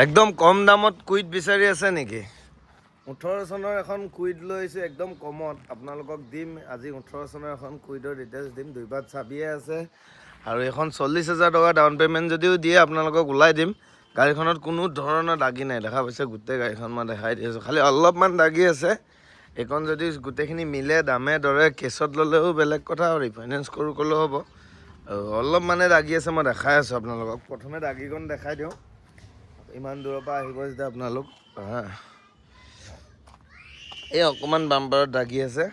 একদম কম দামত কুইড বিচাৰি আছে নেকি? 18 চনৰ এখন কুইড লৈছোঁ একদম কমত আপোনালোকক দিম। আজি 18 চনৰ এখন কুইডৰ ডিটেইলছ দিম। দুইবাৰ চাবিয়ে আছে আৰু এখন 40,000 টকা ডাউন পে'মেণ্ট যদিও দিয়ে আপোনালোকক ওলাই দিম। গাড়ীখনত কোনো ধৰণৰ দাগি নাই, দেখা পাইছে গোটেই গাড়ীখন মই দেখাই দি আছোঁ। খালি অলপমান দাগি আছে। এইখন যদি গোটেইখিনি মিলে দামে দৰে কেছত ল'লেও বেলেগ কথা, আৰু ৰিফাইনেন্স ক'লেও হ'ব। আৰু অলপ মানে দাগি আছে, মই দেখাই আছোঁ আপোনালোকক। প্ৰথমে দাগিকণ দেখাই দিওঁ। ইমান দূৰৰ পৰা আহিব যেতিয়া আপোনালোক এই অকণমান বাম্পাৰত দাগি আছে।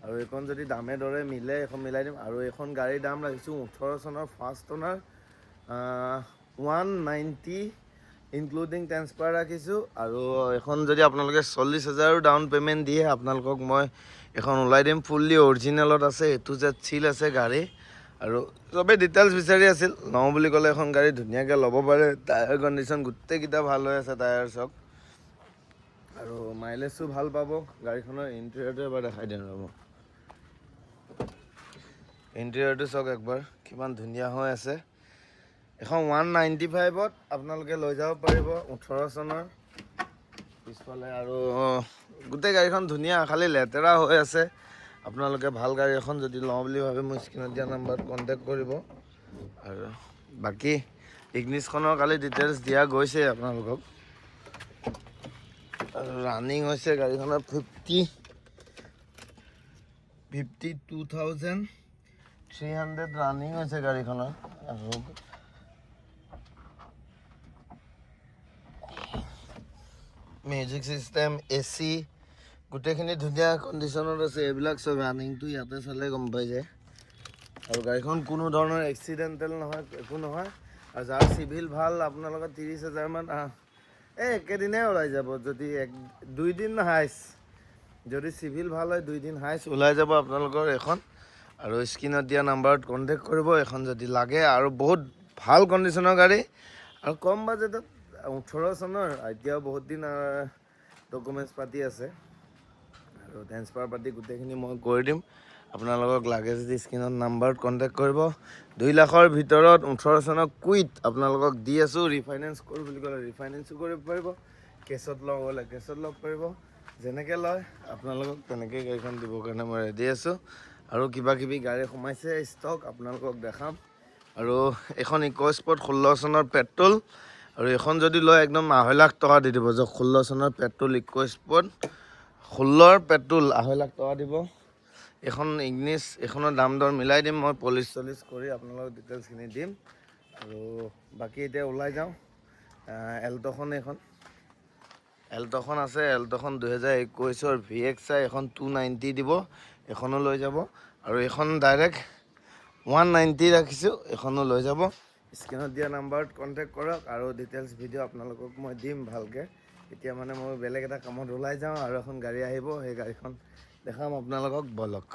আৰু এইখন যদি দামে দৰে মিলে এইখন মিলাই দিম। আৰু এইখন গাড়ীৰ দাম ৰাখিছোঁ 18 চনৰ ফাৰ্ষ্ট অনাৰ 190 ইনক্লুডিং ট্ৰেন্সফাৰ ৰাখিছোঁ। আৰু এখন যদি আপোনালোকে 40,000 ডাউন পে'মেণ্ট দিয়ে আপোনালোকক মই এখন ওলাই দিম। ফুল্লি অৰিজিনেলত আছে, A to Z চিল আছে গাড়ী। আৰু চবেই ডিটেইলছ বিচাৰি আছিল, লওঁ বুলি ক'লে এখন গাড়ী ধুনীয়াকৈ ল'ব পাৰে। টায়াৰ কণ্ডিশ্যন গোটেইকেইটা ভাল হৈ আছে, টায়াৰ চব। আৰু মাইলেজটো ভাল পাব। গাড়ীখনৰ ইণ্টেৰিয়ৰটো এবাৰ দেখাই দিম ৰ'ব। ইণ্টেৰিয়ৰটো চাওক একবাৰ, কিমান ধুনীয়া হৈ আছে। এখন 195ত আপোনালোকে লৈ যাব পাৰিব, 18 চনৰ পিছফালে। আৰু গোটেই গাড়ীখন ধুনীয়া, খালি লেতেৰা হৈ আছে। আপোনালোকে ভাল গাড়ী এখন যদি লওঁ বুলি ভাবে মোৰ স্ক্ৰীণত দিয়া নাম্বাৰত কণ্টেক্ট কৰিব। আৰু বাকী ইগনিছখনৰ কালি ডিটেইলছ দিয়া গৈছে আপোনালোকক। আৰু ৰানিং হৈছে গাড়ীখনৰ 52,300 ৰানিং হৈছে গাড়ীখনৰ। আৰু মিউজিক চিষ্টেম, AC গোটেইখিনি ধুনীয়া কণ্ডিশ্যনত আছে। এইবিলাক চব ৰানিংটো ইয়াতে চালে গম পাই যায়। আৰু গাড়ীখন কোনো ধৰণৰ এক্সিডেণ্টেল নহয়, একো নহয়। আৰু যাৰ চিভিল ভাল আপোনালোকৰ 30,000মান একেদিনাই ওলাই যাব। যদি 2 দিন হাইছ, যদি চিভিল ভাল হয় 2 দিন হাইছ ওলাই যাব আপোনালোকৰ এখন। আৰু স্ক্ৰীণত দিয়া নাম্বাৰত কণ্টেক্ট কৰিব এখন যদি লাগে। আৰু বহুত ভাল কণ্ডিশ্যনৰ গাড়ী আৰু কম বাজেটত। 18 চনৰ এতিয়াও বহুত দিন ডকুমেণ্টছ পাতি আছে। আৰু ট্ৰেন্সফাৰ পাতি গোটেইখিনি মই কৰি দিম। আপোনালোকক লাগে যদি স্ক্ৰীণত নাম্বাৰত কণ্টেক্ট কৰিব। 2 লাখৰ ভিতৰত 18 চনৰ কুইড আপোনালোকক দি আছোঁ। ৰিফাইনেন্স কৰোঁ বুলি ক'লে ৰিফাইনেন্সো কৰিব পাৰিব, কেছত লওঁ গ'লে কেছত ল'ব পাৰিব। যেনেকৈ লয় আপোনালোকক তেনেকৈ গাড়ীখন দিবৰ কাৰণে মই ৰেডি আছোঁ। আৰু কিবা কিবি গাড়ী সোমাইছে ষ্টক, আপোনালোকক দেখাম। আৰু এখন ইক'স্পৰ্ট 16 চনৰ পেট্ৰল। আৰু এইখন যদি লয় একদম 2.5 লাখ টকা দি দিব। যে 16 চনৰ পেট্ৰল ইক'স্পৰ্ট 16ৰ পেট্ৰল 2.5 লাখ টকা দিব। এখন ইগনিছ, এইখনৰ দাম দৰ মিলাই দিম মই, পলিচ কৰি আপোনালোকক ডিটেইলছখিনি দিম। আৰু বাকী এতিয়া ওলাই যাওঁ। এল্ট'খন আছে। এল্ট'খন 2021ৰ VXI এখন 290 দিব, এখনো লৈ যাব। আৰু এইখন ডাইৰেক্ট 190 ৰাখিছোঁ, এখনো লৈ যাব। স্ক্ৰীণত দিয়া নাম্বাৰত কণ্টেক্ট কৰক। আৰু ডিটেইলছ ভিডিঅ' আপোনালোকক মই দিম ভালকৈ। এতিয়া মানে মই বেলেগ এটা কামত ওলাই যাওঁ, আৰু এখন গাড়ী আহিব, সেই গাড়ীখন দেখাম আপোনালোকক, বলক।